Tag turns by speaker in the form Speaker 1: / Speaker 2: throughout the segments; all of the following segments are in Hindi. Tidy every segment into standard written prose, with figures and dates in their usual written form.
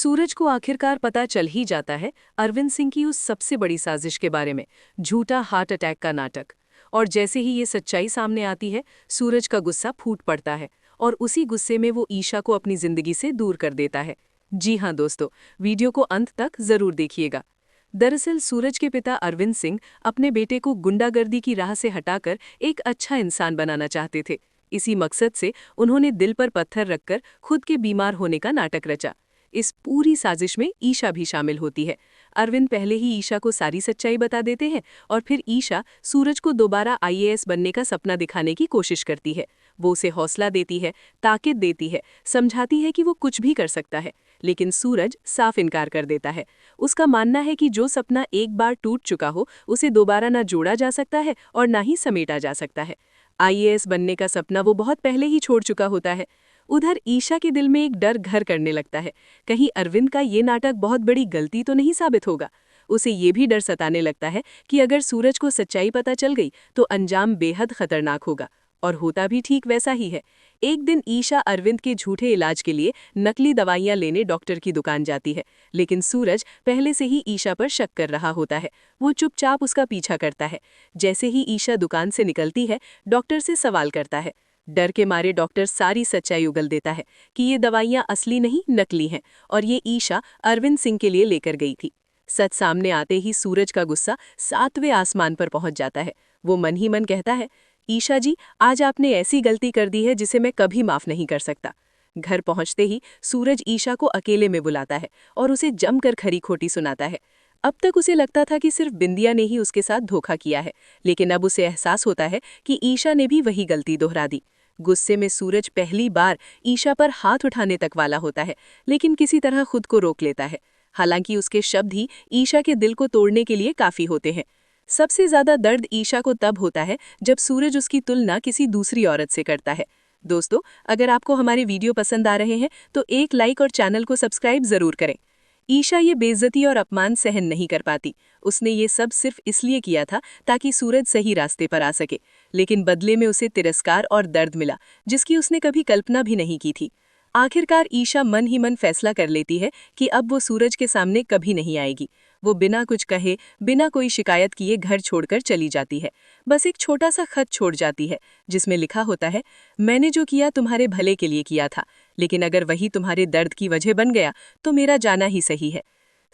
Speaker 1: सूरज को आखिरकार पता चल ही जाता है अरविंद सिंह की उस सबसे बड़ी साजिश के बारे में, झूठा हार्ट अटैक का नाटक। और जैसे ही ये सच्चाई सामने आती है, सूरज का गुस्सा फूट पड़ता है और उसी गुस्से में वो ईशा को अपनी जिंदगी से दूर कर देता है। जी हाँ दोस्तों, वीडियो को अंत तक जरूर देखिएगा। दरअसल सूरज के पिता अरविंद सिंह अपने बेटे को गुंडागर्दी की राह से हटाकर एक अच्छा इंसान बनाना चाहते थे। इसी मकसद से उन्होंने दिल पर पत्थर रखकर खुद के बीमार होने का नाटक रचा। इस पूरी साजिश में ईशा भी शामिल होती है। अरविंद पहले ही ईशा को सारी सच्चाई बता देते हैं और फिर ईशा सूरज को दोबारा आईएएस बनने का सपना दिखाने की कोशिश करती है। वो उसे हौसला देती है, ताकत देती है, समझाती है कि वो कुछ भी कर सकता है, लेकिन सूरज साफ इनकार कर देता है। उसका मानना है कि जो सपना एक बार टूट चुका हो, उसे दोबारा ना जोड़ा जा सकता है और ना ही समेटा जा सकता है। आईएएस बनने का सपना वो बहुत पहले ही छोड़ चुका होता है। उधर ईशा के दिल में एक डर घर करने लगता है, कहीं अरविंद का ये नाटक बहुत बड़ी गलती तो नहीं साबित होगा। उसे ये भी डर सताने लगता है कि अगर सूरज को सच्चाई पता चल गई तो अंजाम बेहद खतरनाक होगा। और होता भी ठीक वैसा ही है। एक दिन ईशा अरविंद के झूठे इलाज के लिए नकली दवाइयां लेने डॉक्टर की दुकान जाती है, लेकिन सूरज पहले से ही ईशा पर शक कर रहा होता है। वो चुपचाप उसका पीछा करता है। जैसे ही ईशा दुकान से निकलती है, डॉक्टर से सवाल करता है। डर के मारे डॉक्टर सारी सच्चाई उगल देता है कि ये दवाइयां असली नहीं, नकली हैं और ये ईशा अरविंद सिंह के लिए लेकर गई थी। सच सामने आते ही सूरज का गुस्सा 7वें आसमान पर पहुंच जाता है। वो मन ही मन कहता है, ईशा जी, आज आपने ऐसी गलती कर दी है जिसे मैं कभी माफ नहीं कर सकता। घर पहुंचते ही सूरज ईशा को अकेले में बुलाता है और उसे जमकर खरी खोटी सुनाता है। अब तक उसे लगता था कि सिर्फ बिंदिया ने ही उसके साथ धोखा किया है, लेकिन अब उसे एहसास होता है कि ईशा ने भी वही गलती दोहरा दी। गुस्से में सूरज पहली बार ईशा पर हाथ उठाने तक वाला होता है, लेकिन किसी तरह खुद को रोक लेता है। हालांकि उसके शब्द ही ईशा के दिल को तोड़ने के लिए काफी होते हैं। सबसे ज्यादा दर्द ईशा को तब होता है जब सूरज उसकी तुलना किसी दूसरी औरत से करता है। दोस्तों, अगर आपको हमारे वीडियो पसंद आ रहे हैं तो एक लाइक और चैनल को सब्सक्राइब जरूर करें। ईशा ये बेइज्जती और अपमान सहन नहीं कर पाती। उसने ये सब सिर्फ इसलिए किया था ताकि सूरज सही रास्ते पर आ सके, लेकिन बदले में उसे तिरस्कार और दर्द मिला जिसकी उसने कभी कल्पना भी नहीं की थी। आखिरकार ईशा मन ही मन फैसला कर लेती है कि अब वो सूरज के सामने कभी नहीं आएगी। वो बिना कुछ कहे, बिना कोई शिकायत किए घर छोड़कर चली जाती है। बस एक छोटा सा खत छोड़ जाती है जिसमें लिखा होता है, मैंने जो किया तुम्हारे भले के लिए किया था, लेकिन अगर वही तुम्हारे दर्द की वजह बन गया तो मेरा जाना ही सही है।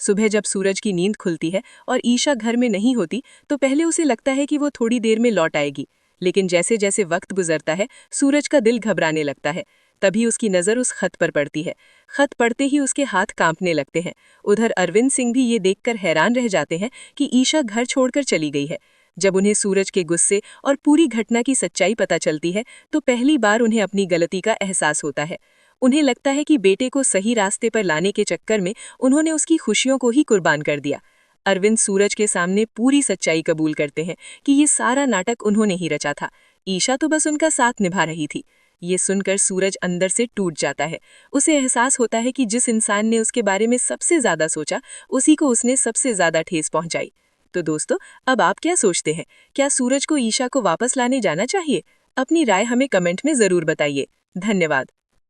Speaker 1: सुबह जब सूरज की नींद खुलती है और ईशा घर में नहीं होती तो पहले उसे लगता है कि वो थोड़ी देर में लौट आएगी, लेकिन जैसे जैसे वक्त गुजरता है सूरज का दिल घबराने लगता है। तभी उसकी नज़र उस खत पर पड़ती है। खत पढ़ते ही उसके हाथ कांपने लगते हैं। उधर अरविंद सिंह भी ये देखकर हैरान रह जाते हैं कि ईशा घर छोड़कर चली गई है। जब उन्हें सूरज के गुस्से और पूरी घटना की सच्चाई पता चलती है तो पहली बार उन्हें अपनी गलती का एहसास होता है। उन्हें लगता है कि बेटे को सही रास्ते पर लाने के चक्कर में उन्होंने उसकी खुशियों को ही कुर्बान कर दिया। अरविंद सूरज के सामने पूरी सच्चाई कबूल करते हैं कि ये सारा नाटक उन्होंने ही रचा था। ईशा तो बस उनका साथ निभा रही थी। ये सुनकर सूरज अंदर से टूट जाता है। उसे एहसास होता है कि जिस इंसान ने उसके बारे में सबसे ज्यादा सोचा, उसी को उसने सबसे ज्यादा ठेस पहुंचाई। तो दोस्तों, अब आप क्या सोचते हैं? क्या सूरज को ईशा को वापस लाने जाना चाहिए? अपनी राय हमें कमेंट में जरूर बताइए। धन्यवाद।